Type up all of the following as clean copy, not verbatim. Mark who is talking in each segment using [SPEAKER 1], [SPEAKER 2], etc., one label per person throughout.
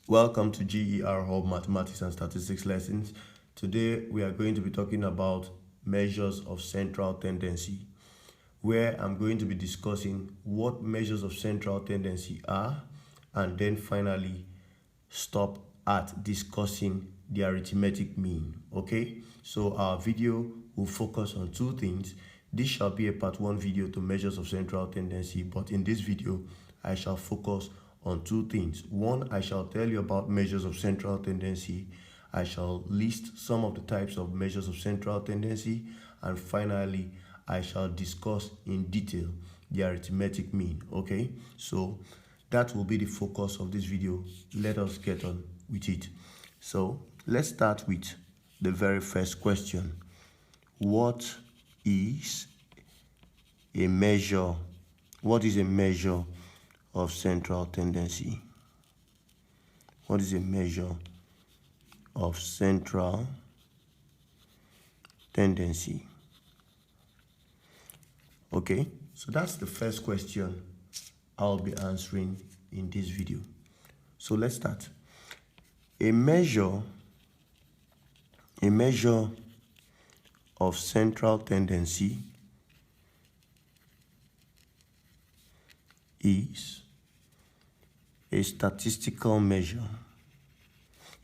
[SPEAKER 1] Welcome to GER Hub Mathematics and Statistics lessons. Today we are going to be talking about measures of central tendency, where I'm going to be discussing what measures of central tendency are, and then finally stop at discussing the arithmetic mean. Okay, so our video will focus on two things. This shall be a part 1 video to measures of central tendency, but in this video I shall focus on two things. One, I shall tell you about measures of central tendency. I shall list some of the types of measures of central tendency, and finally I shall discuss in detail the arithmetic mean. Okay, so that will be the focus of this video. Let us get on with it. So let's start with the very first question. What is a measure? What is a measure of central tendency? What is a measure of central tendency? Okay, so that's the first question I'll be answering in this video. So let's start. A measure of central tendency is a statistical measure.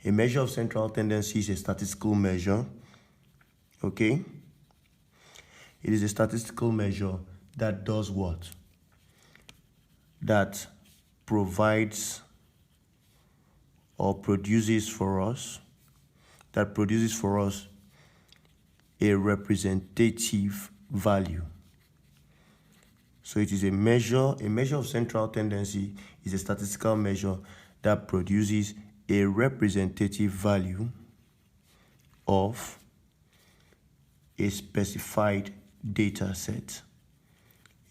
[SPEAKER 1] A measure of central tendency is a statistical measure. Okay? It is a statistical measure that does what? That provides or produces for us a representative value. So it is a measure of central tendency is a statistical measure that produces a representative value of a specified data set.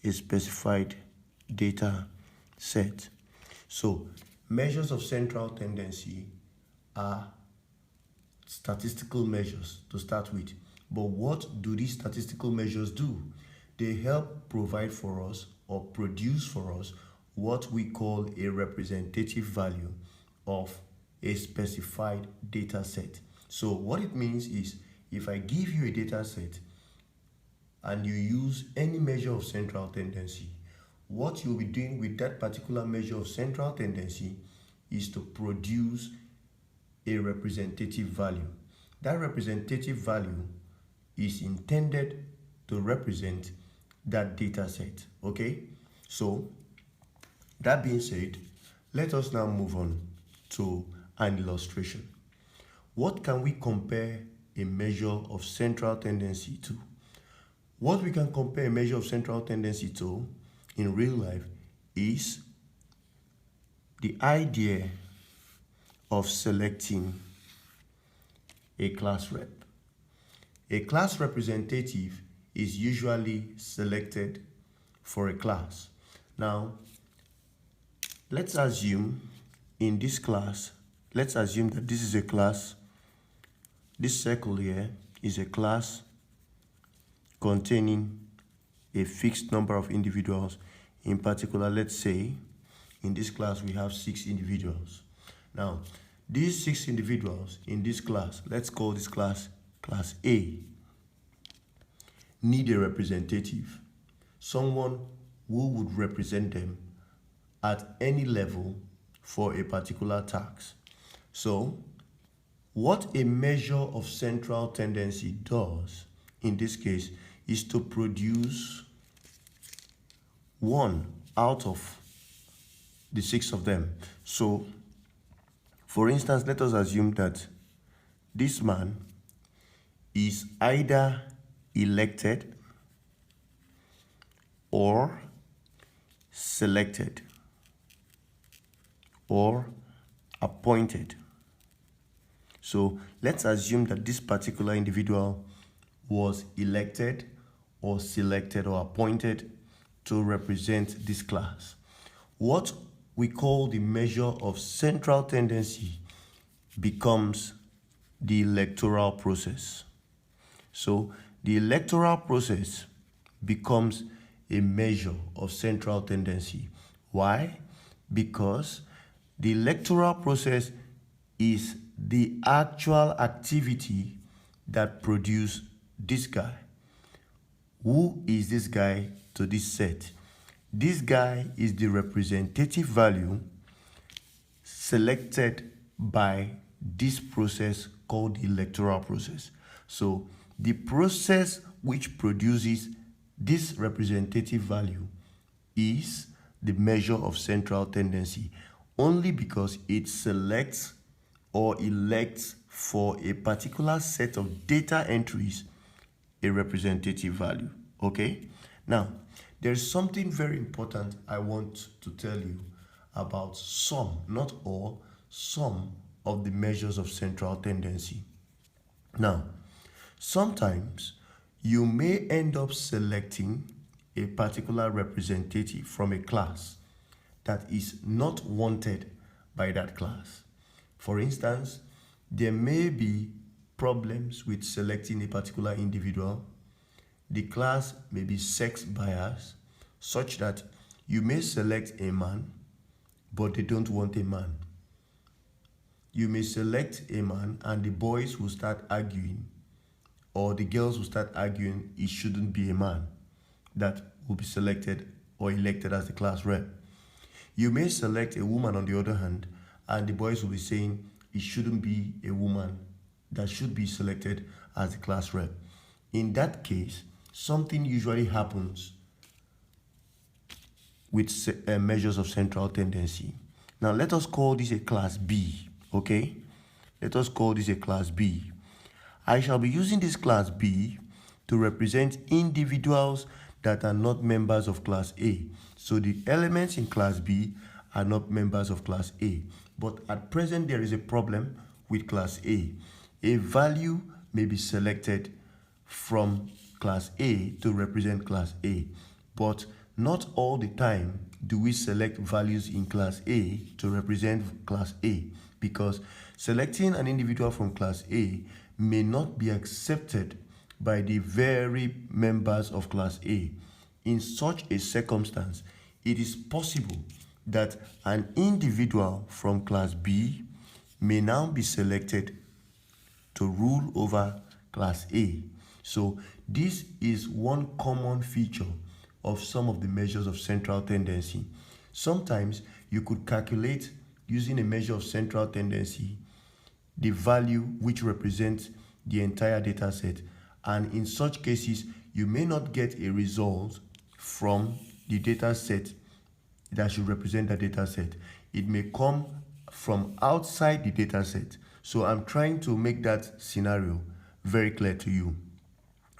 [SPEAKER 1] A specified data set. So measures of central tendency are statistical measures to start with. But what do these statistical measures do? They help provide for us or produce for us what we call a representative value of a specified data set. So what it means is, if I give you a data set and you use any measure of central tendency, what you'll be doing with that particular measure of central tendency is to produce a representative value. That representative value is intended to represent that data set. Okay, so that being said, let us now move on to an illustration. What can we compare a measure of central tendency to? What we can compare a measure of central tendency to in real life is the idea of selecting a class rep. A class representative is usually selected for a class. Now, let's assume in this class, let's assume that this is a class. This circle here is a class containing a fixed number of individuals. In particular, let's say in this class we have 6 individuals. Now, these 6 individuals in this class, let's call this class class A, need a representative, someone who would represent them at any level for a particular task. So what a measure of central tendency does in this case is to produce one out of the 6 of them. So for instance, let us assume that this man is either elected or selected or appointed. So let's assume that this particular individual was elected or selected or appointed to represent this class. What we call the measure of central tendency becomes the electoral process. So the electoral process becomes a measure of central tendency. Why? Because The electoral process is the actual activity that produce this guy. Who is this guy to this set? This guy is the representative value selected by this process called the electoral process. So the process which produces this representative value is the measure of central tendency, only because it selects or elects for a particular set of data entries a representative value. Okay? Now, there's something very important I want to tell you about some, not all, some of the measures of central tendency. Now, sometimes you may end up selecting a particular representative from a class that is not wanted by that class. For instance, there may be problems with selecting a particular individual. The class may be sex biased, such that you may select a man, but they don't want a man. You may select a man and the boys will start arguing, or the girls will start arguing it shouldn't be a man that will be selected or elected as the class rep. You may select a woman on the other hand, and the boys will be saying it shouldn't be a woman that should be selected as the class rep. In that case, something usually happens with measures of central tendency. Now let us call this a class B, okay? Let us call this a class B. I shall be using this class B to represent individuals that are not members of class A. So the elements in class B are not members of class A. But at present there is a problem with class A. A value may be selected from class A to represent class A, but not all the time do we select values in class A to represent class A, because selecting an individual from class A may not be accepted by the very members of class A. In such a circumstance, it is possible that an individual from class B may now be selected to rule over class A. So this is one common feature of some of the measures of central tendency. Sometimes you could calculate using a measure of central tendency the value which represents the entire data set, and in such cases you may not get a result from the data set that should represent the data set. It may come from outside the data set. So I'm trying to make that scenario very clear to you,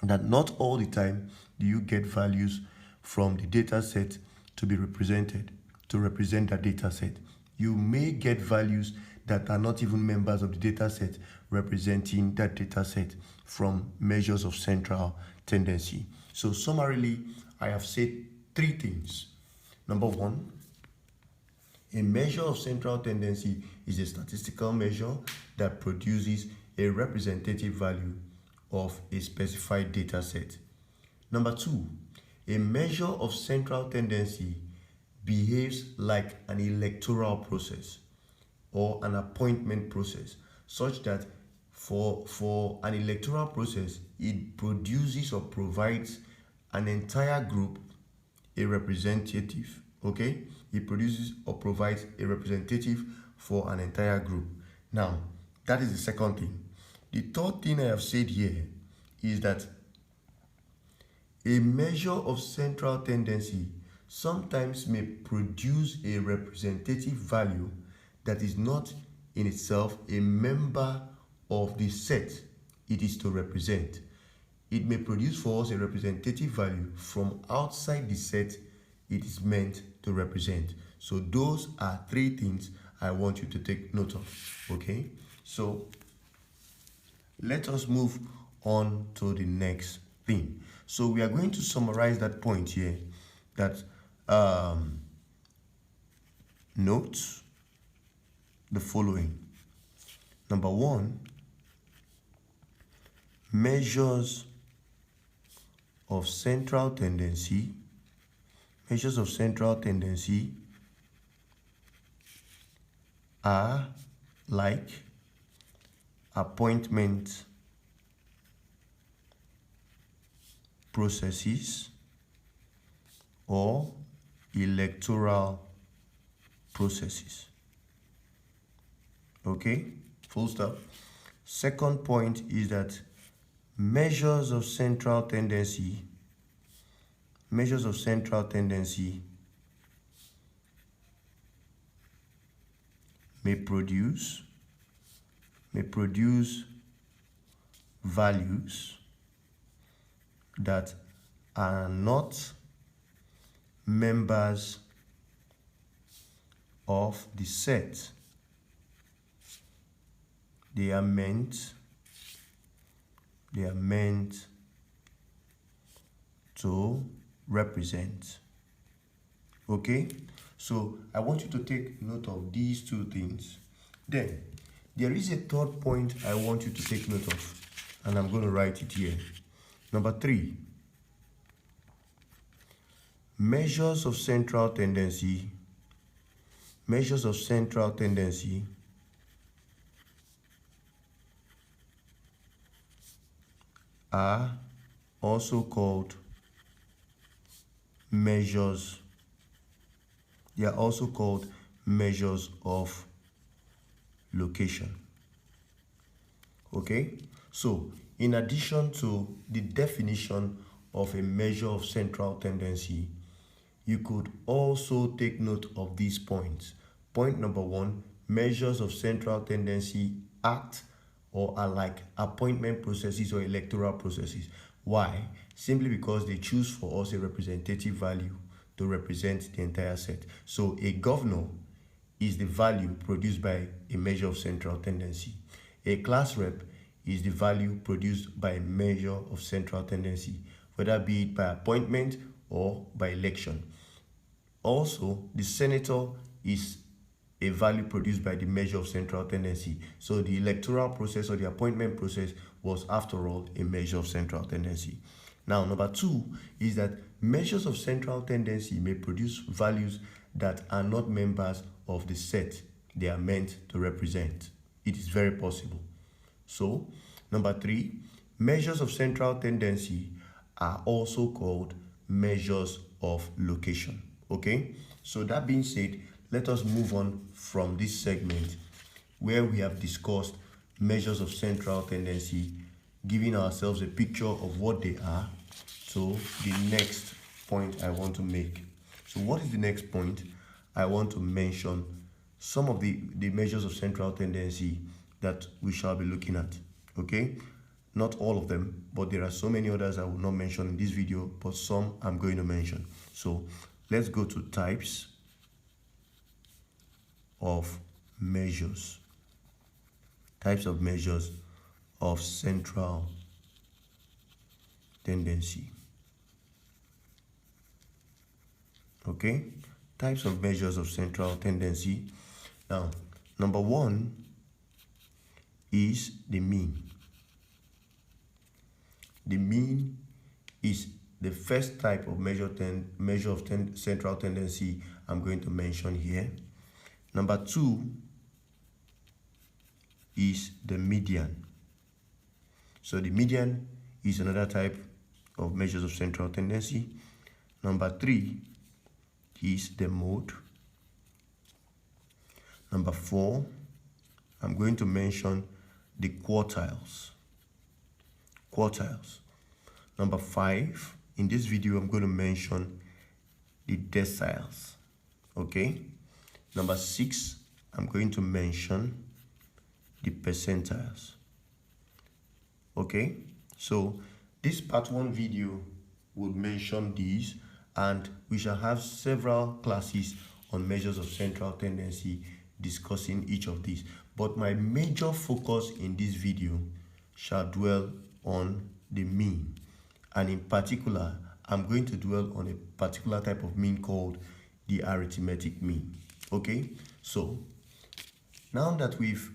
[SPEAKER 1] that not all the time do you get values from the data set to be represented, to represent that data set. You may get values that are not even members of the data set representing that data set from measures of central tendency. So summarily, I have said three things. Number one, a measure of central tendency is a statistical measure that produces a representative value of a specified data set. Number two, a measure of central tendency behaves like an electoral process or an appointment process, such that for an electoral process, it produces or provides an entire group a representative, okay? It produces or provides a representative for an entire group. Now, that is the second thing. The third thing I have said here is that a measure of central tendency sometimes may produce a representative value that is not in itself a member of the set it is to represent. It may produce for us a representative value from outside the set it is meant to represent. So those are three things I want you to take note of, okay? So let us move on to the next thing. So we are going to summarize that point here, that note the following. Number one, measures of central tendency. Measures of central tendency are like appointment processes or electoral processes. Okay, full stop. Second point is that measures of central tendency may produce values that are not members of the set they are meant to represent. Okay, so I want you to take note of these two things. Then there is a third point I want you to take note of, and I'm going to write it here. Number 3, measures of central tendency are also called measures. They are also called measures of location. Okay, so in addition to the definition of a measure of central tendency, you could also take note of these points. Point number 1, measures of central tendency act or are like appointment processes or electoral processes. Why? Simply because they choose for us a representative value to represent the entire set. So a governor is the value produced by a measure of central tendency. A class rep is the value produced by a measure of central tendency, whether be it by appointment or by election. Also, the senator is a value produced by the measure of central tendency. So the electoral process or the appointment process was, after all, a measure of central tendency. Now, number 2 is that measures of central tendency may produce values that are not members of the set they are meant to represent. It is very possible. So, number 3, measures of central tendency are also called measures of location. Okay, so that being said, let us move on from this segment where we have discussed measures of central tendency, giving ourselves a picture of what they are, to the next point I want to make. So what is the next point? I want to mention some of the measures of central tendency that we shall be looking at. Okay, not all of them, but there are so many others I will not mention in this video, but some I'm going to mention. So let's go to types of measures. Types of measures of central tendency. Okay, types of measures of central tendency. Now, number 1 is the mean. The mean is the first type of measure of central tendency I'm going to mention here. Number 2 is the median. So the median is another type of measures of central tendency. Number 3 is the mode. Number 4, I'm going to mention the quartiles. Number 5, in this video, I'm going to mention the deciles. Okay. Number 6, I'm going to mention the percentiles. Okay. So this part 1 video would mention these, and we shall have several classes on measures of central tendency discussing each of these. But my major focus in this video shall dwell on the mean, and in particular I'm going to dwell on a particular type of mean called the arithmetic mean. Okay, so now that we've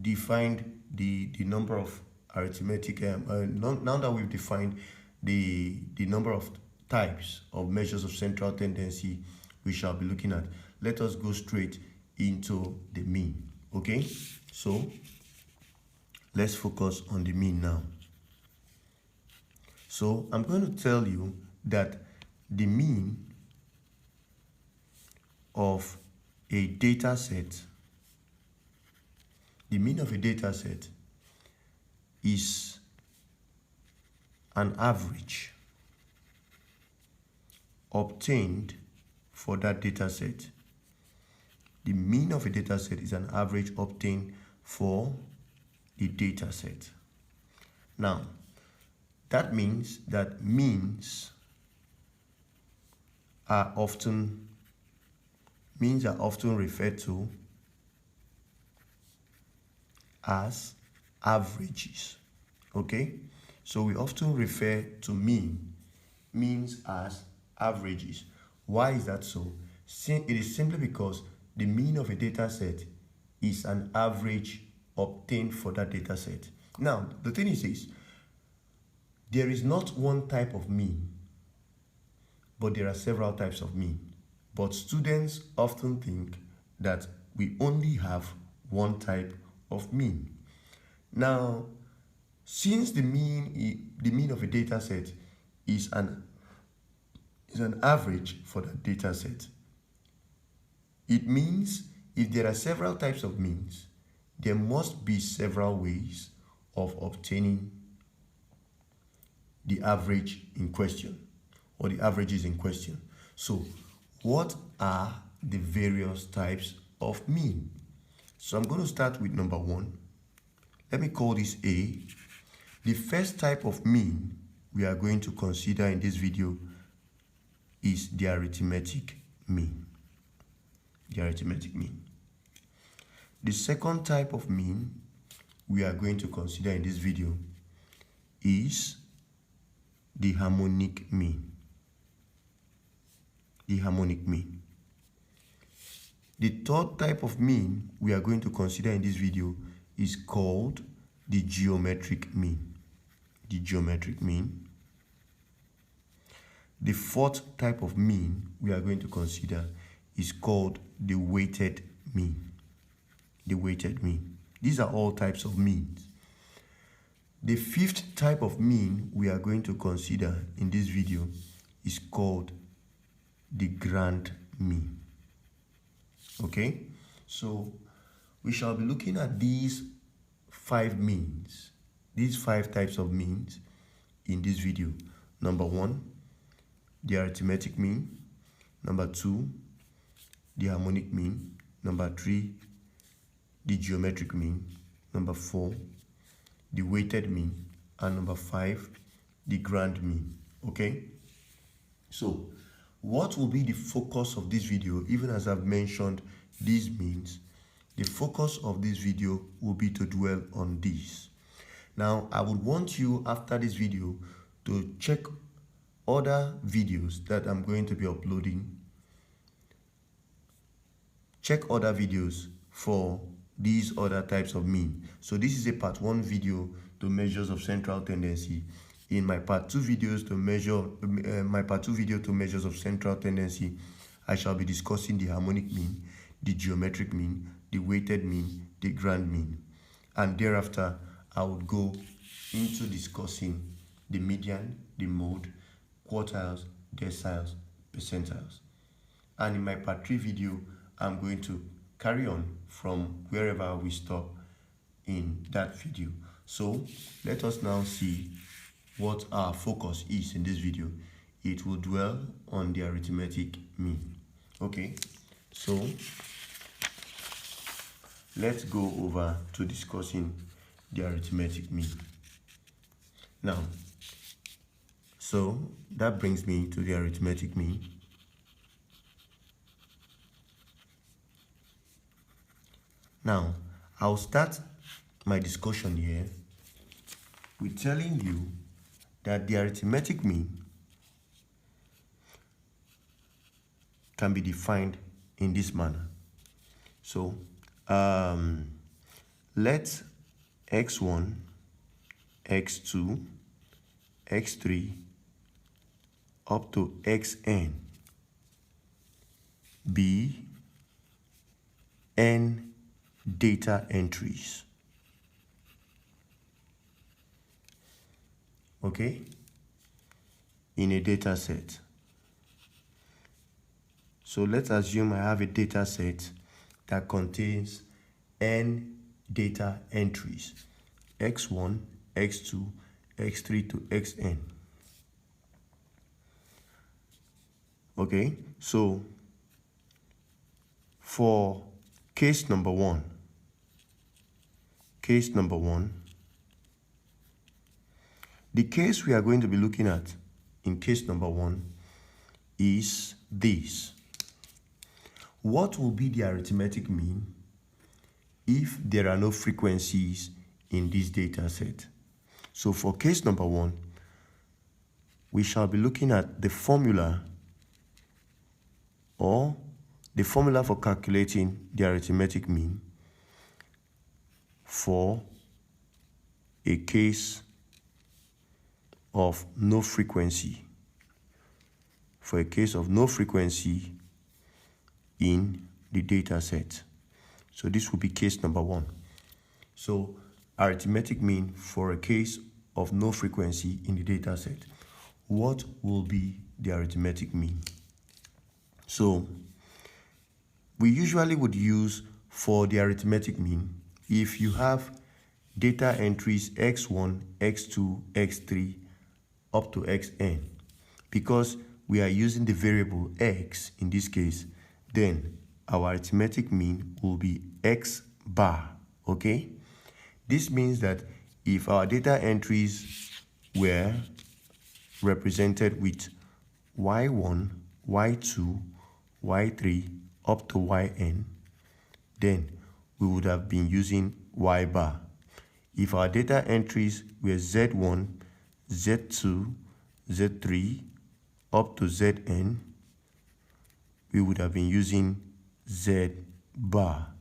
[SPEAKER 1] defined the number of arithmetic now that we've defined the number of types of measures of central tendency we shall be looking at, let us go straight into the mean. Okay, so let's focus on the mean now. So I'm going to tell you that the mean of a data set, is an average obtained for that data set. The mean of a data set is an average obtained for the data set. Now, that means that means are often referred to as averages. Okay, so we often refer to means as averages. Why is that so? It is simply because the mean of a data set is an average obtained for that data set. Now, the thing is this: there is not one type of mean, but there are several types of mean. But students often think that we only have one type of mean. Now, since the mean of a data set is an average for that data set, it means if there are several types of means, there must be several ways of obtaining the average in question, or the averages in question. So, what are the various types of mean? So I'm going to start with number 1. Let me call this A. The first type of mean we are going to consider in this video is the arithmetic mean. The arithmetic mean. The second type of mean we are going to consider in this video is the harmonic mean. The harmonic mean. The third type of mean we are going to consider in this video is called the geometric mean. The geometric mean. The fourth type of mean we are going to consider is called the weighted mean. The weighted mean. These are all types of means. The fifth type of mean we are going to consider in this video is called the grand mean. Okay, so we shall be looking at these 5 means, these 5 types of means in this video. Number 1, the arithmetic mean. Number 2, the harmonic mean. Number 3, the geometric mean. Number 4, the weighted mean. And number 5, the grand mean. Okay, so what will be the focus of this video? Even as I've mentioned these means, the focus of this video will be to dwell on these. Now, I would want you after this video to check other videos that I'm going to be uploading. Check other videos for these other types of mean. So this is a part 1 video to measures of central tendency. In my part 2 videos to measures of central tendency, I shall be discussing the harmonic mean, the geometric mean, the weighted mean, the grand mean. And thereafter, I would go into discussing the median, the mode, quartiles, deciles, percentiles. And in my part 3 video, I'm going to carry on from wherever we stop in that video. So let us now see what our focus is in this video. It will dwell on the arithmetic mean. Okay, so let's go over to discussing the arithmetic mean. Now, so that brings me to the arithmetic mean. Now, I'll start my discussion here with telling you that the arithmetic mean can be defined in this manner. So, let x1, x2, x3 up to xn be n data entries. Okay? In a data set. So let's assume I have a data set that contains n data entries, x1, x2, x3 to xn. Okay, so for case number one, the case we are going to be looking at in case number one is this. What will be the arithmetic mean if there are no frequencies in this data set? So for case number one, we shall be looking at the formula or the formula for calculating the arithmetic mean for a case of no frequency. For a case of no frequency in the data set. So this will be case number one. So arithmetic mean for a case of no frequency in the data set. What will be the arithmetic mean? So we usually would use for the arithmetic mean if you have data entries x1, x2, x3 up to xn. Because we are using the variable x in this case, then our arithmetic mean will be x bar, okay? This means that if our data entries were represented with y1, y2, y3 up to yn, then we would have been using y bar. If our data entries were z1, z2, z3 up to zn, we would have been using z bar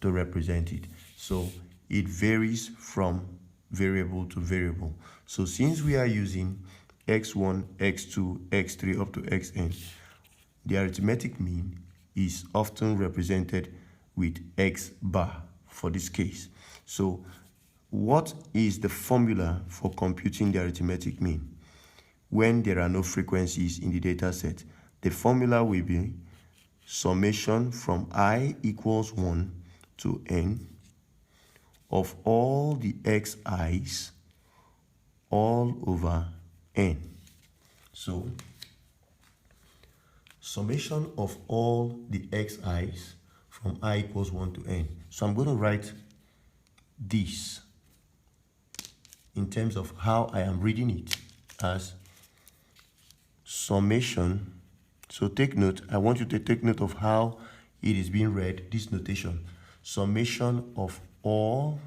[SPEAKER 1] to represent it. So it varies from variable to variable. So since we are using x1, x2, x3 up to xn, the arithmetic mean is often represented with x bar for this case. So what is the formula for computing the arithmetic mean when there are no frequencies in the data set? The formula will be summation from I equals 1 to n of all the xi's all over n. So summation of all the xi's from I equals 1 to n. So I'm going to write this in terms of how I am reading it as summation. So take note, I want you to take note of how it is being read, this notation. Summation of all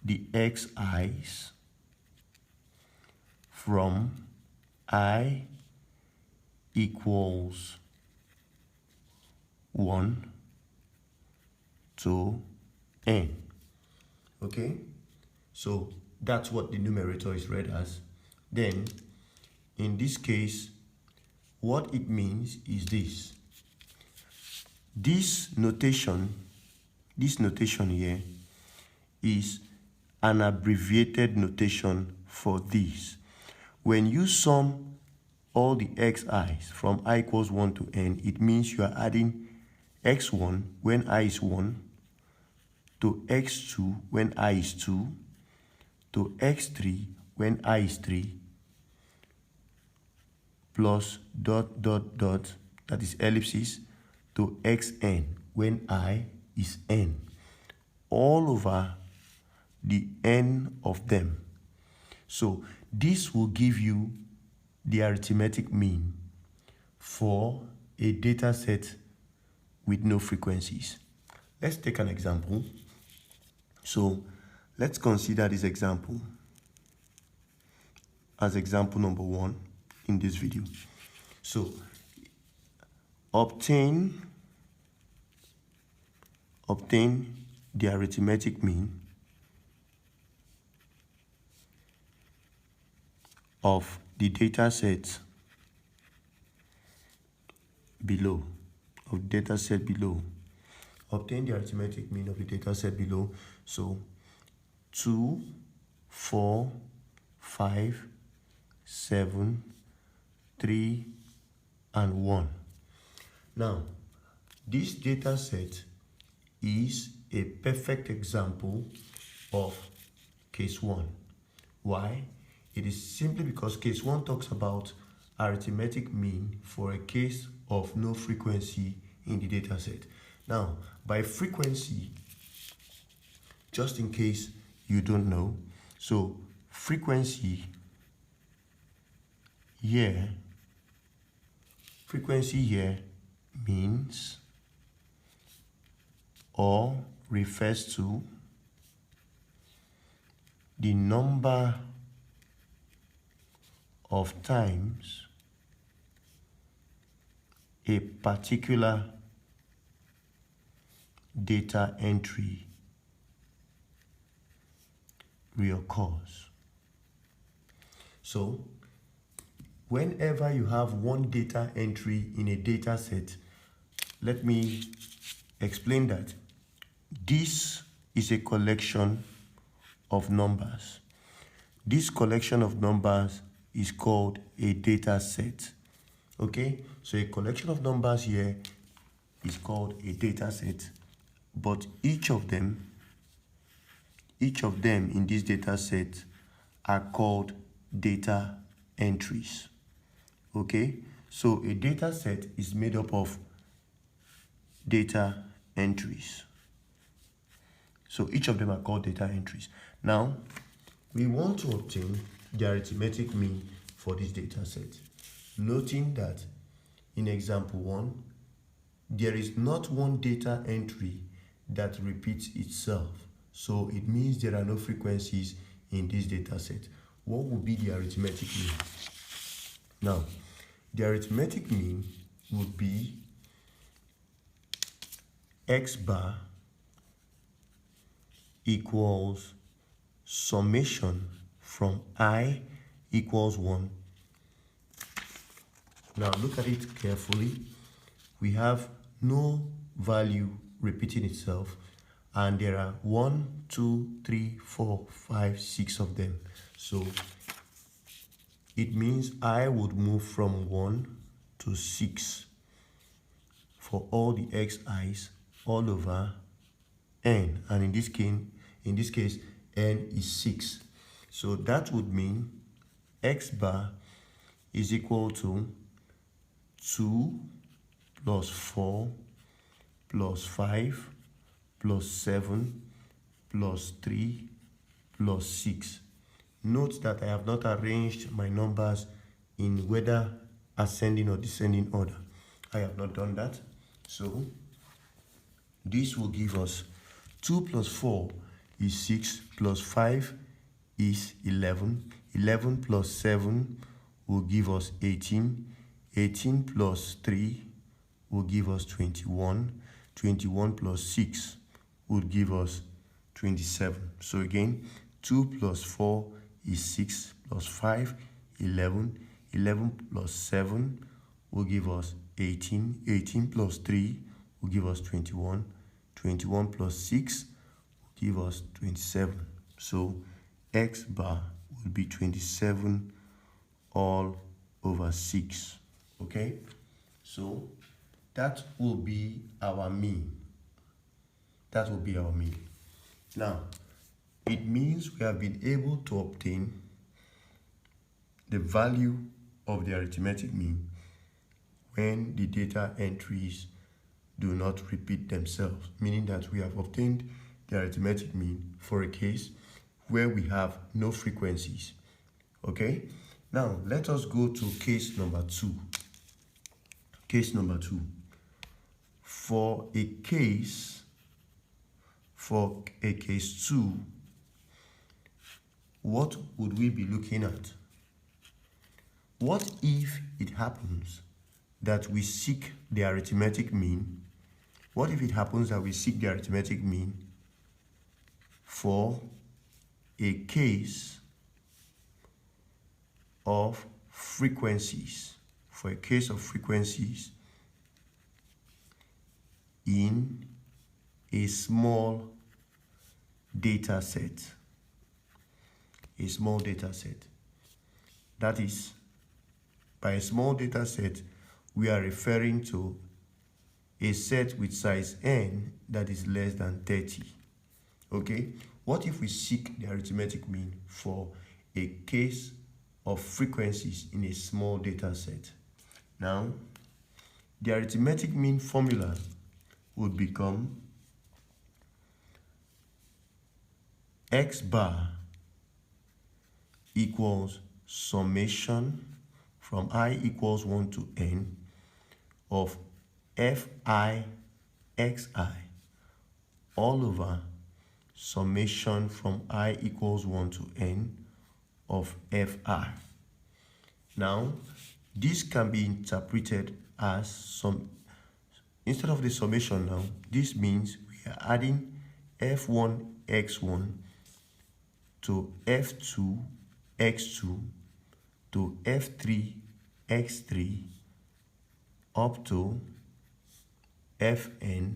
[SPEAKER 1] the xi's from I equals 1 to n. Okay? So that's what the numerator is read as. Then, in this case, what it means is this. This notation here is an abbreviated notation for this. When you sum all the xi's from I equals 1 to n, it means you are adding x1 when I is 1, to x2 when I is 2, to x3 when I is 3, plus ... that is ellipsis, to xn when I is n, all over the n of them. So this will give you the arithmetic mean for a data set with no frequencies. Let's take an example. So let's consider this example as example number 1 in this video. So obtain the arithmetic mean of the data set below, obtain the arithmetic mean of the data set below. So 2, 4, 5, 7, 3, and 1. Now, this data set is a perfect example of case 1. Why? It is simply because case 1 talks about arithmetic mean for a case of no frequency in the data set. Now, by frequency, just in case you don't know, so frequency here means or refers to the number of times a particular data entry reoccurs. So, whenever you have one data entry in a data set, let me explain that. This is a collection of numbers. This collection of numbers is called a data set. Okay, so a collection of numbers here is called a data set, but each of them in this data set are called data entries. Okay, so a data set is made up of data entries. So each of them are called data entries. Now, we want to obtain the arithmetic mean for this data set, noting that in example 1, there is not one data entry that repeats itself. So it means there are no frequencies in this data set. What would be the arithmetic mean? Now, the arithmetic mean would be x bar equals summation from I equals 1. Now look at it carefully. We have no value repeating itself, and there are 1, 2, 3, 4, 5, 6 of them. So it means I would move from 1 to 6 for all the xi's all over n, and in this case n is 6. So that would mean x bar is equal to 2 plus 4 plus 5 plus 7 plus 3 plus 6. Note that I have not arranged my numbers in whether ascending or descending order. I have not done that. So this will give us 2 plus 4 is 6 plus 5 is 11. 11 plus 7 will give us 18. 18 plus 3 will give us 21. 21 plus 6 would give us 27. So again, 2 plus 4 is 6 plus 5, 11. 11 plus 7 will give us 18. 18 plus 3 will give us 21. 21 plus 6 will give us 27. So x bar will be 27 all over 6. Okay, so that will be our mean. That will be our mean. Now, it means we have been able to obtain the value of the arithmetic mean when the data entries do not repeat themselves, meaning that we have obtained the arithmetic mean for a case where we have no frequencies. Okay, now let us go to case number 2. Case number 2. For a case 2, what would we be looking at? What if it happens that we seek the arithmetic mean? What if it happens that we seek the arithmetic mean for a case of frequencies? For a case of frequencies in a small data set. A small data set. That is, by a small data set, we are referring to a set with size n that is less than 30. Okay? What if we seek the arithmetic mean for a case of frequencies in a small data set? Now, the arithmetic mean formula would become x bar equals summation from I equals 1 to n of fi xi all over summation from I equals 1 to n of fi. Now, this can be interpreted as some, instead of the summation now, this means we are adding f1 x1 to f2 x2 to f3 x3 up to fn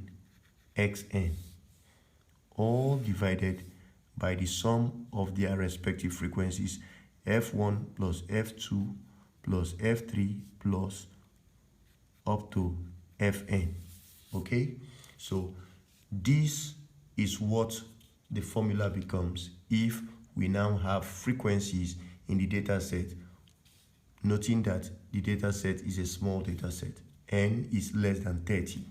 [SPEAKER 1] xn, all divided by the sum of their respective frequencies f1 plus f2 plus f3 plus up to fn. Okay, so this is what the formula becomes if we now have frequencies in the data set, noting that the data set is a small data set, n is less than 30.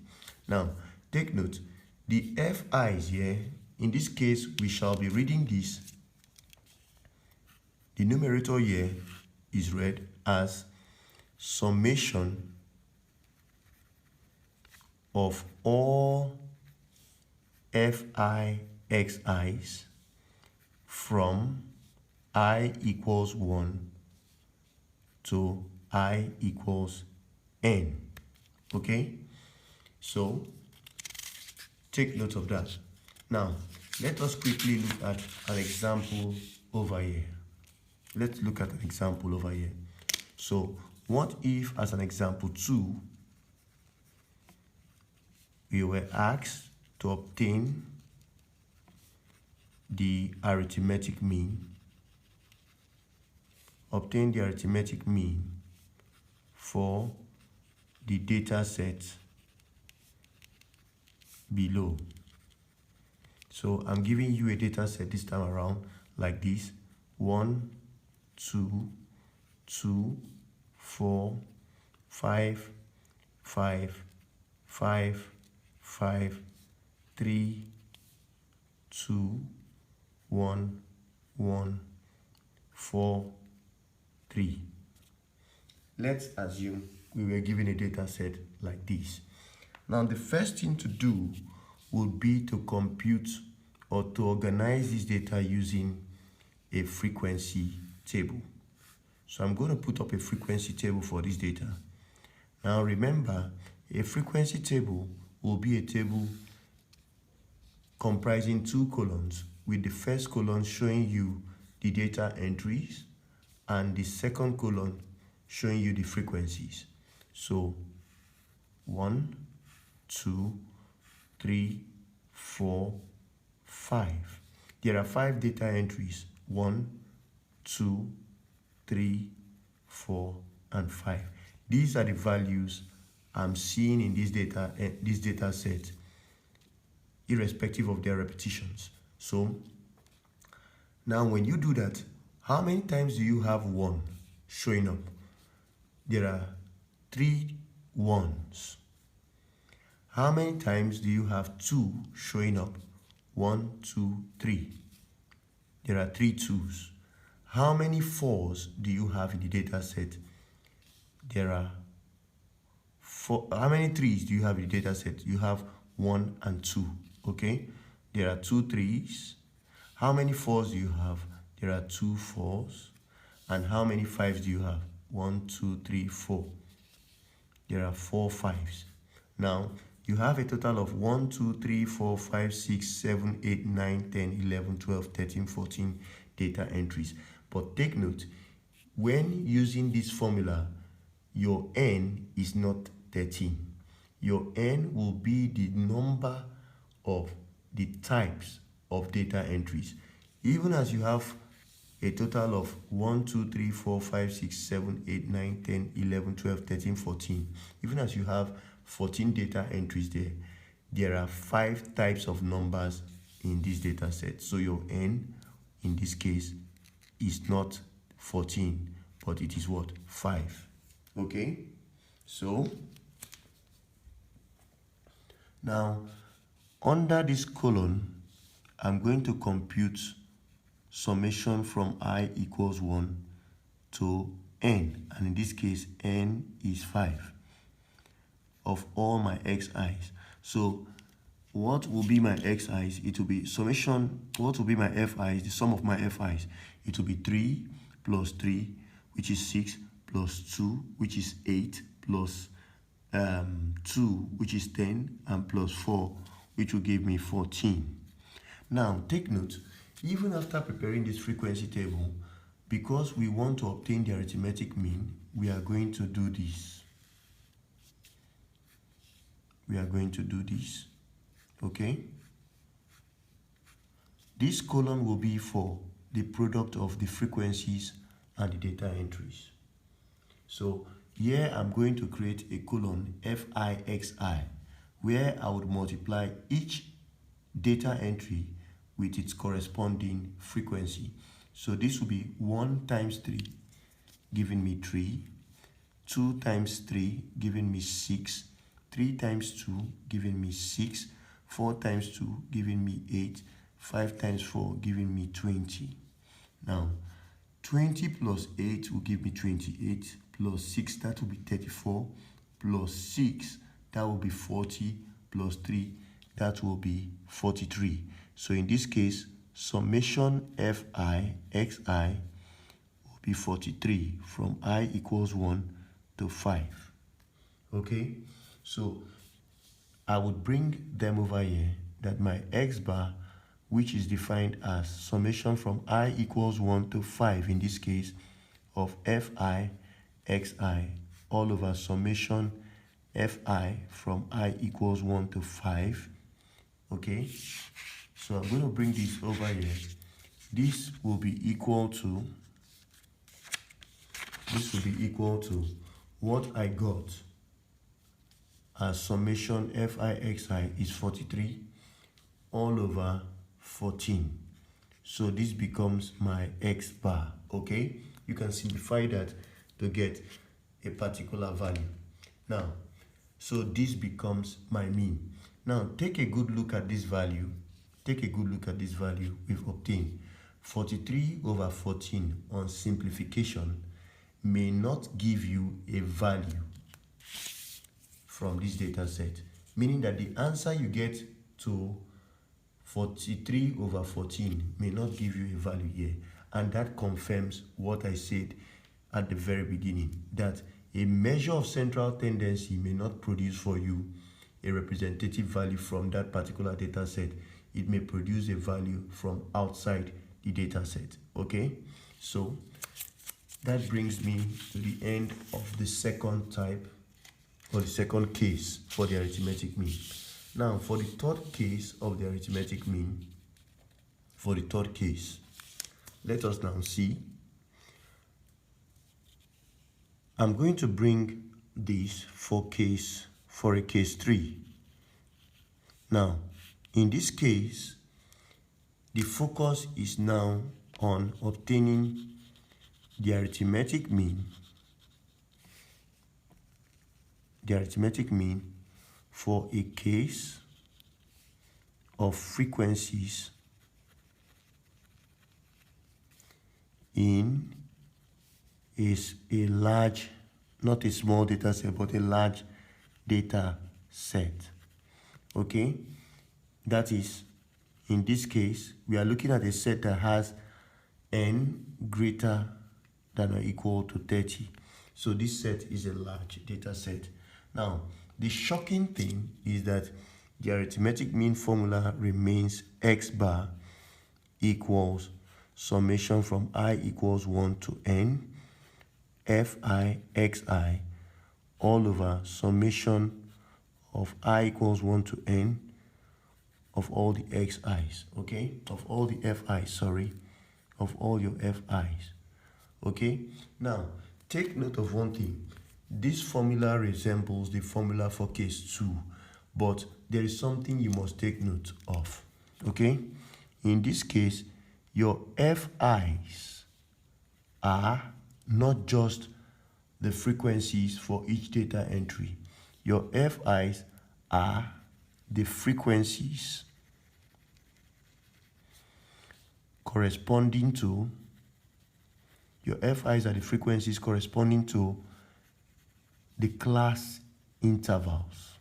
[SPEAKER 1] Now, take note, the fi's here, in this case, we shall be reading this. The numerator here is read as summation of all fi xi's from I equals 1 to I equals n. Okay? So, take note of that. Now, let us quickly look at an example over here. Let's look at an example over here. So, what if, as an example 2, we were asked to obtain the arithmetic mean. Obtain the arithmetic mean for the data set below. So I'm giving you a data set this time around like this: 1, 2, 2, 4, 5, 5, 5, 5, 3, 2, 1, 1, 4, 3. Let's assume we were given a data set like this. Now, the first thing to do would be to compute or to organize this data using a frequency table. So I'm going to put up a frequency table for this data. Now remember, a frequency table will be a table comprising 2 columns, with the first column showing you the data entries and the second column showing you the frequencies. So 1, 2, 3, 4, 5. There are 5 data entries: 1, 2, 3, 4, and 5. These are the values I'm seeing in this data set, irrespective of their repetitions. So now when you do that, how many times do you have 1 showing up? There are 3 1s. How many times do you have 2 showing up? 1, 2, 3. There are 3 2s. How many 4s do you have in the data set? There are 4. How many 3s do you have in the data set? You have 1 and 2. Okay? There are 2 3s. How many 4s do you have? There are 2 4s. And how many 5s do you have? 1, 2, 3, 4. There are 4 5s. Now, you have a total of 1, 2, 3, 4, 5, 6, 7, 8, 9, 10, 11, 12, 13, 14 data entries. But take note, when using this formula, your n is not 13. Your n will be the number of the types of data entries. Even as you have a total of 1, 2, 3, 4, 5, 6, 7, 8, 9, 10, 11, 12, 13, 14. Even as you have 14 data entries there are 5 types of numbers in this data set. So your n in this case is not 14, but it is what? 5. Okay? So now under this colon, I'm going to compute summation from I equals 1 to n, and in this case n is 5 of all my xi's. So what will be my xi's? It will be summation. What will be my fi's? The sum of my fi's. It will be 3 plus 3, which is 6, plus 2, which is 8, plus 2, which is 10, and plus 4, which will give me 14. Now take note, even after preparing this frequency table, because we want to obtain the arithmetic mean, we are going to do this. We are going to do this. Okay? This column will be for the product of the frequencies and the data entries. So here I'm going to create a column FIXI, where I would multiply each data entry with its corresponding frequency. So this will be 1 times 3, giving me 3, 2 times 3, giving me 6, 3 times 2, giving me 6, 4 times 2, giving me 8, 5 times 4, giving me 20. Now, 20 plus 8 will give me 28, plus 6, that will be 34, plus 6, that will be 40, plus 3, that will be 43. So in this case, summation FIXI will be 43 from I equals 1 to 5. Okay, so I would bring them over here, that my x bar, which is defined as summation from I equals 1 to 5, in this case, of FIXI, all over summation FI from I equals 1 to 5. Okay, so I'm going to bring this over here. This will be equal to what I got as summation FIXI is 43 all over 14. So this becomes my x bar. Okay, you can simplify that to get a particular value. Now, so this becomes my mean. Now take a good look at this value. Take a good look at this value we've obtained. 43 over 14 on simplification may not give you a value from this data set, meaning that the answer you get to 43 over 14 may not give you a value here. And that confirms what I said at the very beginning, that a measure of central tendency may not produce for you a representative value from that particular data set. It may produce a value from outside the data set. Okay, so that brings me to the end of the second type, or the second case for the arithmetic mean. Now for the third case of the arithmetic mean, let us now see. I'm going to bring this for a case 3. Now, in this case, the focus is now on obtaining the arithmetic mean. For a case of frequencies in is a large, not a small data set, but a large data set. Okay, that is, in this case, we are looking at a set that has n greater than or equal to 30. So this set is a large data set. Now, the shocking thing is that the arithmetic mean formula remains x bar equals summation from I equals 1 to n FIXI all over summation of I equals 1 to n of all the xi's, okay? Of all the fi's, sorry. Of all your fi's, okay? Now, take note of one thing. This formula resembles the formula for case 2, but there is something you must take note of, okay? In this case, your fi's are not just the frequencies for each data entry. Your fi's are the frequencies corresponding to the class intervals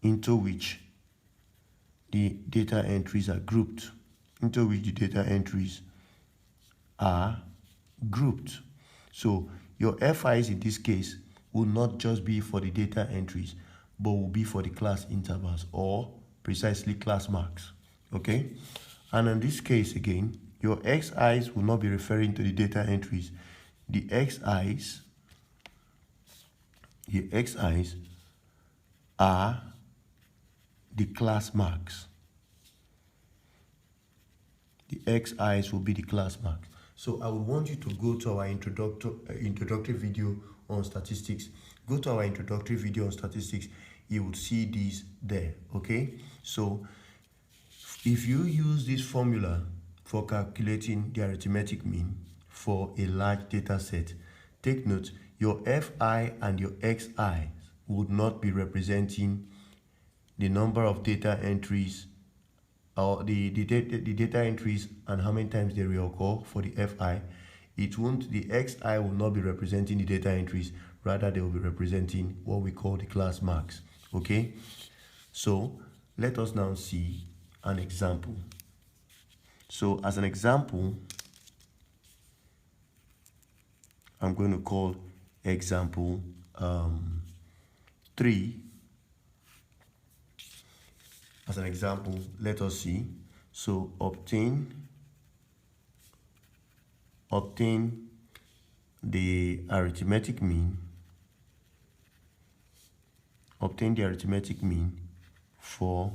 [SPEAKER 1] into which the data entries are grouped. So your fi's in this case will not just be for the data entries, but will be for the class intervals, or precisely class marks, okay? And in this case again, your xi's will not be referring to the data entries. The xi's are the class marks. The xi's will be the class marks. So I would want you to go to our introductory video on statistics. Go to our introductory video on statistics. You would see these there, okay? So if you use this formula for calculating the arithmetic mean for a large data set, take note, your fi and your xi's would not be representing the number of data entries, or the data entries and how many times they reoccur for the fi. The xi will not be representing the data entries, rather they will be representing what we call the class marks, okay? So let us now see an example. So as an example, I'm going to call example 3. As an example, let us see. So obtain the arithmetic mean. Obtain the arithmetic mean for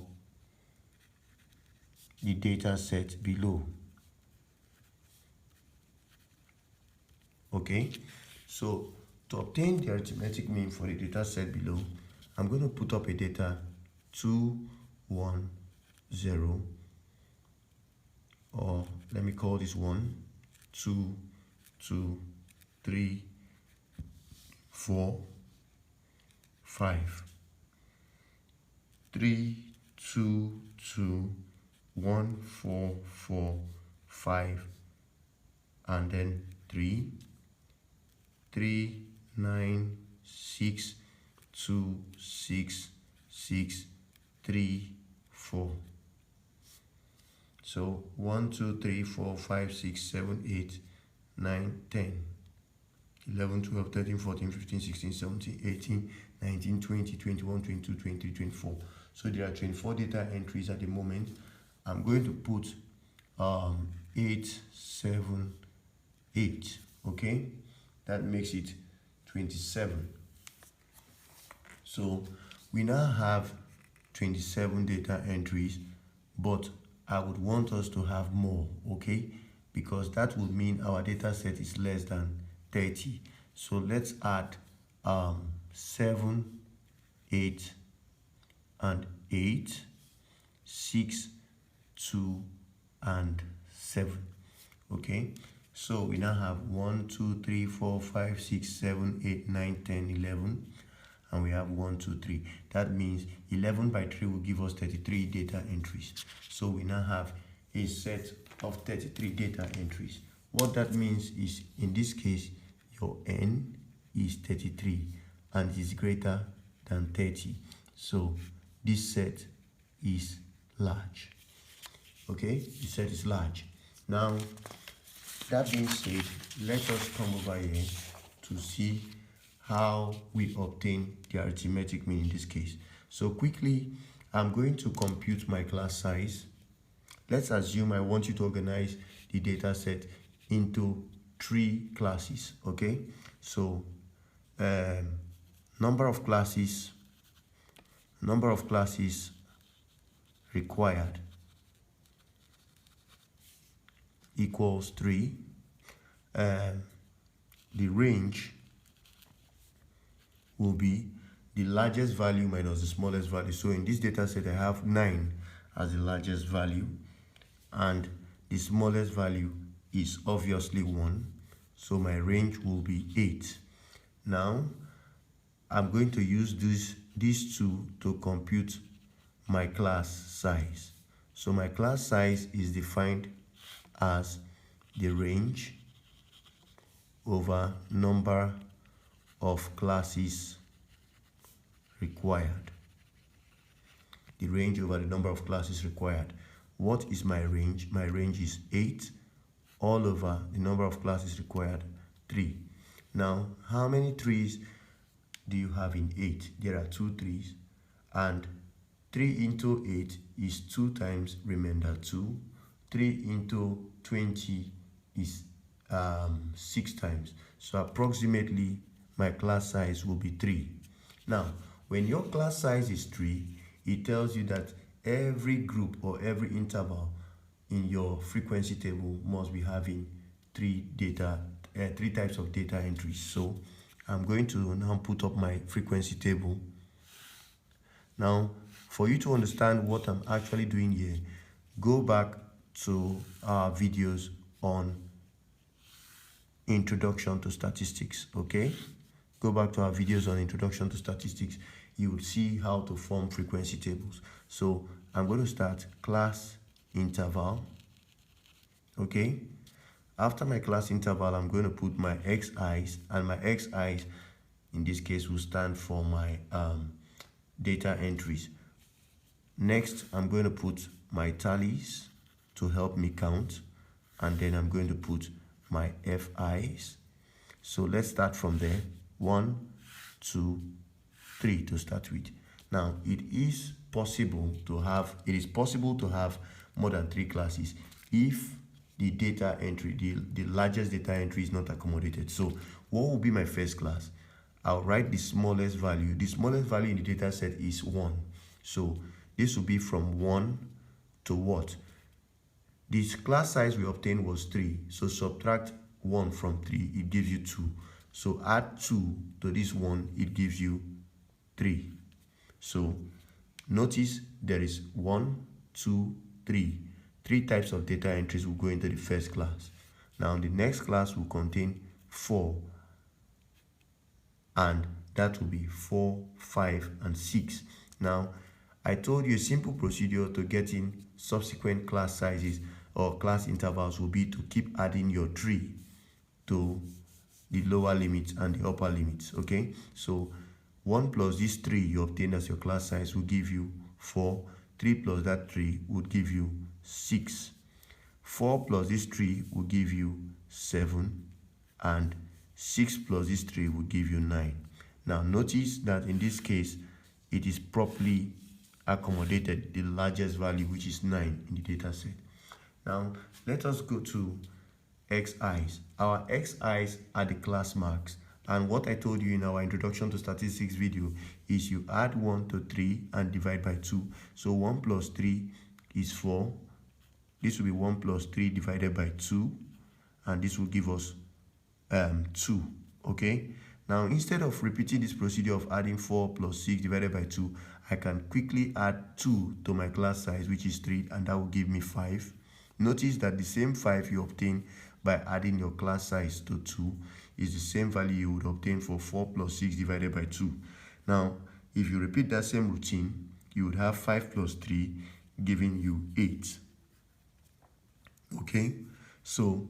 [SPEAKER 1] the data set below. Okay, so to obtain the arithmetic mean for the data set below, I'm going to put up a data 2, 1, 0, or let me call this 1, 2, 2, 3, 4, 5, 3, 2, 2, 1, 4, 4, 5, and then 3, 3, 9, 6, 2, 6, 6, 3, 4. So 1, 2, 3, 4, 5, 6, 7, 8, 9, 10, 11, 12, 13, 14, 15, 16, 17, 18, 19, 20, 21, 22, 23, 24. So there are 24 data entries at the moment. I'm going to put 8, 7, 8, okay? That makes it 27. So we now have 27 data entries, but I would want us to have more, okay? Because that would mean our data set is less than 30. So let's add 7, 8, and 8, 6, 2, and 7, okay? So we now have 1, 2, 3, 4, 5, 6, 7, 8, 9, 10, 11, and we have 1, 2, 3. That means 11 by 3 will give us 33 data entries. So we now have a set of 33 data entries. What that means is, in this case, your n is 33 and is greater than 30. So this set is large. Okay, this set is large. Now, that being said, let us come over here to see how we obtain the arithmetic mean in this case. So quickly, I'm going to compute my class size. Let's assume I want you to organize the data set into 3 classes, okay? So number of classes number of classes required equals 3. The range will be the largest value minus the smallest value. So in this data set, I have 9 as the largest value, and the smallest value is obviously 1. So my range will be 8. Now, I'm going to use these two to compute my class size. So my class size is defined as the range over number of classes required. The range over the number of classes required. What is my range? My range is 8 all over the number of classes required, 3. Now, how many 3s do you have in 8? There are 2 3s, and 3 into 8 is 2 times remainder 2. 3 into 20 is 6 times. So approximately my class size will be 3. Now, when your class size is 3, it tells you that every group or every interval in your frequency table must be having 3 types of data entries. So I'm going to now put up my frequency table. Now, for you to understand what I'm actually doing here, go back to our videos on Introduction to Statistics, okay? Go back to our videos on Introduction to Statistics. You will see how to form frequency tables. So I'm going to start class interval, okay? After my class interval, I'm going to put my xi's, and my xi's in this case will stand for my data entries. Next, I'm going to put my tallies to help me count, and then I'm going to put my fi's. So let's start from there. 1, 2, 3 to start with. Now, it is possible to have more than 3 classes if the data entry, the largest data entry is not accommodated. So what will be my first class? I'll write the smallest value. The smallest value in the data set is 1. So this will be from 1 to what? This class size we obtained was 3. So subtract 1 from 3, it gives you 2. So add 2 to this 1, it gives you 3. So notice there is 1, 2, 3. 3 types of data entries will go into the first class. Now the next class will contain 4, and that will be 4, 5, and 6. Now, I told you a simple procedure to getting subsequent class sizes or class intervals will be to keep adding your 3 to the lower limits and the upper limits, okay? So 1 plus this 3 you obtain as your class size will give you 4. 3 plus that 3 would give you 6. 4 plus this 3 will give you 7, and 6 plus this 3 will give you 9. Now notice that in this case, it is properly accommodated the largest value, which is 9 in the data set. Now let us go to xi's. Our xi's are the class marks, and what I told you in our Introduction to Statistics video is you add 1 to 3 and divide by 2. So 1 plus 3 is 4. This will be 1 plus 3 divided by 2, and this will give us 2, okay? Now, instead of repeating this procedure of adding 4 plus 6 divided by 2, I can quickly add 2 to my class size, which is 3, and that will give me 5. Notice that the same 5 you obtain by adding your class size to 2 is the same value you would obtain for 4 plus 6 divided by 2. Now, if you repeat that same routine, you would have 5 plus 3 giving you 8. Okay, so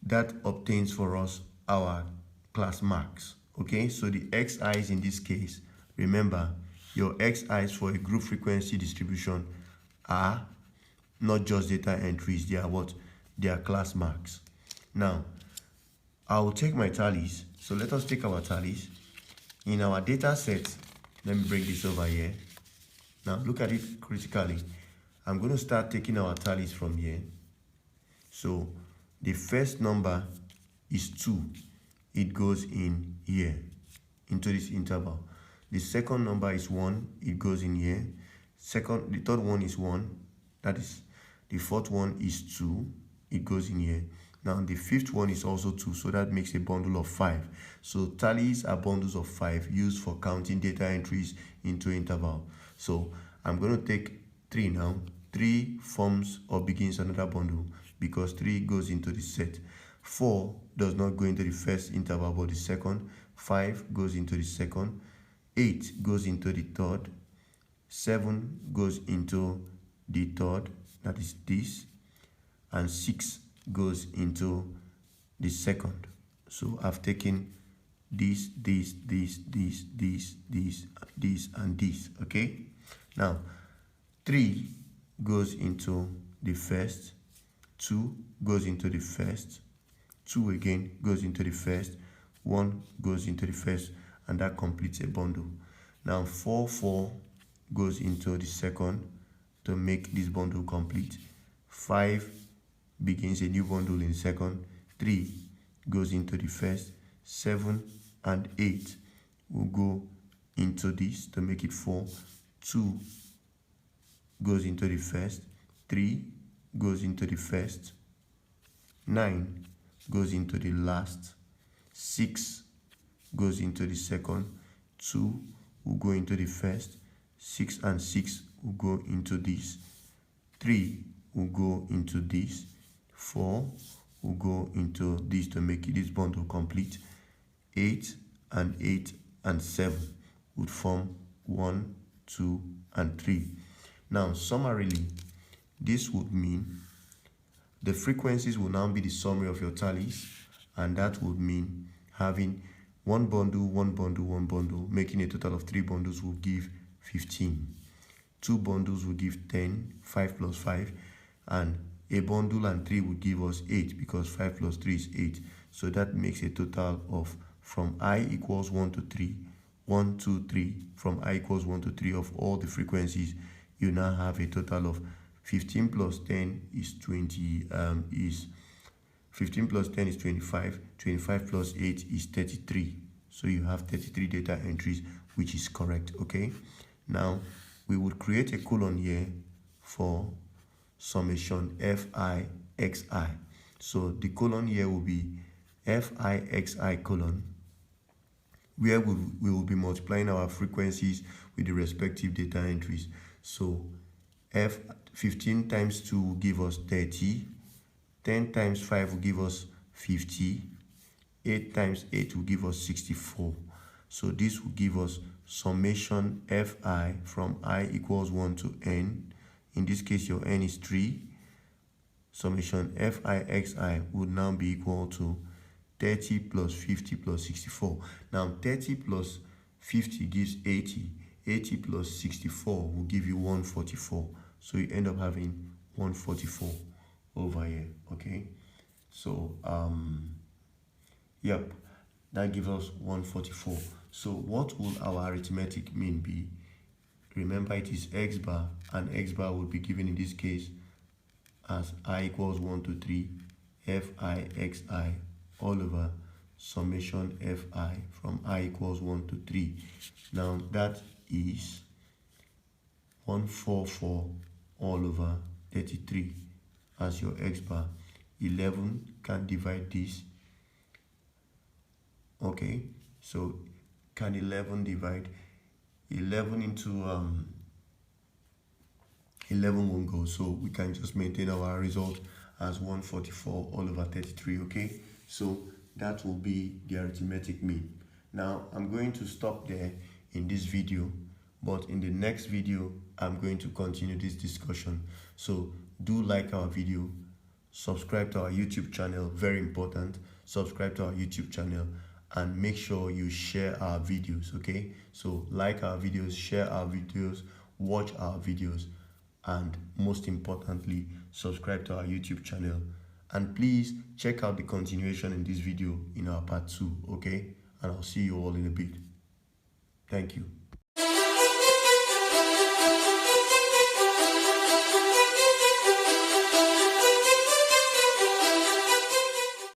[SPEAKER 1] that obtains for us our class marks. Okay, so the xi's in this case, remember your xi's for a group frequency distribution are not just data entries, they are what? They are class marks. Now, I will take my tallies. So let us take our tallies. In our data set, let me bring this over here. Now look at it critically. I'm going to start taking our tallies from here. So the first number is 2. It goes in here, into this interval. The second number is 1, it goes in here. The third one is 1, that is. The fourth one is 2, it goes in here. Now the fifth one is also 2, so that makes a bundle of 5. So tallies are bundles of 5 used for counting data entries into interval. So I'm going to take 3 now. 3 forms or begins another bundle because 3 goes into the set. 4 does not go into the first interval but the second. 5 goes into the second. 8 goes into the third. 7 goes into the third, that is this. And 6 goes into the second. So I've taken this, and this, okay? Now, 3 goes into the first, 2 goes into the first, 2 again goes into the first, 1 goes into the first, and that completes a bundle. Now 4 goes into the second to make this bundle complete. 5 begins a new bundle in second. 3 goes into the first. 7 and 8 will go into this to make it 4. 2 goes into the first. 3 goes into the first. 9 goes into the last. 6 goes into the second. 2 will go into the first. 6 and 6 will go into this. 3 will go into this. 4 will go into this to make this bundle complete. 8 and 7 would form 1, 2, and 3. Now, summarily, this would mean the frequencies will now be the summary of your tallies, and that would mean having one bundle, making a total of 3 bundles will give 15. 2 bundles will give 10, 5 plus 5, and a bundle and 3 will give us 8 because 5 plus 3 is 8. So that makes a total of from I equals 1 to 3, 1, 2, 3, from I equals 1 to 3 of all the frequencies. You now have a total of 15 plus 10 is 20, 15 plus 10 is 25, 25 plus 8 is 33. So you have 33 data entries, which is correct, okay? Now, we would create a colon here for summation fi xi. So the colon here will be fi xi colon, where we will be multiplying our frequencies with the respective data entries. So 15 times 2 will give us 30, 10 times 5 will give us 50, 8 times 8 will give us 64. So this will give us summation fi from I equals 1 to n. In this case, your n is 3. Summation fi xi would now be equal to 30 plus 50 plus 64. Now 30 plus 50 gives 80. 80 plus 64 will give you 144. So you end up having 144 over here, okay? So, yep, that gives us 144. So what will our arithmetic mean be? Remember, it is x bar, and x bar will be given in this case as I equals 1 to 3 fi xi all over summation fi from I equals 1 to 3. Now that is 144 all over 33 as your x bar. 11 can divide this. Okay, so can 11 divide 11 into 11 won't go, so we can just maintain our result as 144 all over 33. Okay, so that will be the arithmetic mean. Now I'm going to stop there in this video, but in the next video I'm going to continue this discussion. So do like our video, subscribe to our YouTube channel, very important, subscribe to our YouTube channel, and make sure you share our videos. Okay, so like our videos, share our videos, watch our videos, and most importantly, subscribe to our YouTube channel. And please check out the continuation in this video in our part 2. Okay, and I'll see you all in a bit. Thank you.